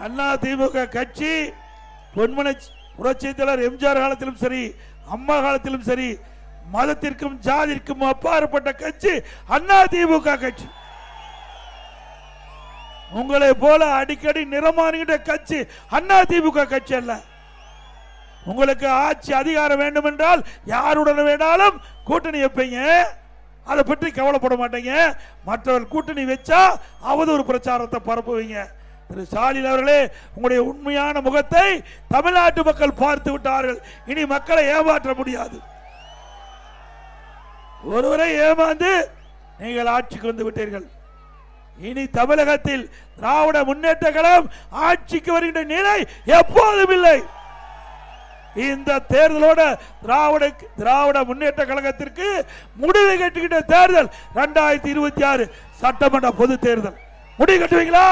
அண்ணா திமுக கட்சி பொன்மனை புரட்சி தலைவர் எம்ஜிஆர் காலத்திலும் சரி, அம்மா காலத்திலும் சரி, மதத்திற்கும் ஜாதிற்கும் அப்பாற்பட்ட கட்சி அண்ணா திமுக கட்சி. உங்களை போல அடிக்கடி நிறமாறுகின்ற கட்சி அண்ணா திமுக கட்சி அல்ல. உங்களுக்கு ஆட்சி அதிகாரம் வேண்டும் என்றால் யாருடன் வேணாலும் கூட்டணி வைப்பீங்க, அதை பற்றி கவலைப்பட மாட்டீங்க. மற்றவர் கூட்டணி வச்சா அவதூறு பிரச்சாரத்தை பரப்புவீங்க. திரு ஸ்டாலின் அவர்களே, உங்களுடைய உண்மையான முகத்தை தமிழ்நாட்டு மக்கள் பார்த்து விட்டார்கள். இனி மக்களை ஏமாற்ற முடியாது. ஒருவரை ஏமாந்து நீங்கள் ஆட்சிக்கு வந்து விட்டீர்கள். இனி தமிழகத்தில் திராவிட முன்னேற்ற கழகம் ஆட்சிக்கு வருகின்ற நிலை எப்போதும் இல்லை. இந்த தேர்தலோட திராவிட முன்னேற்ற கழகத்திற்கு முடிவு கட்டுகின்ற தேர்தல் 2026 சட்டமன்ற பொது தேர்தல். முடிவு கட்டுவீங்களா?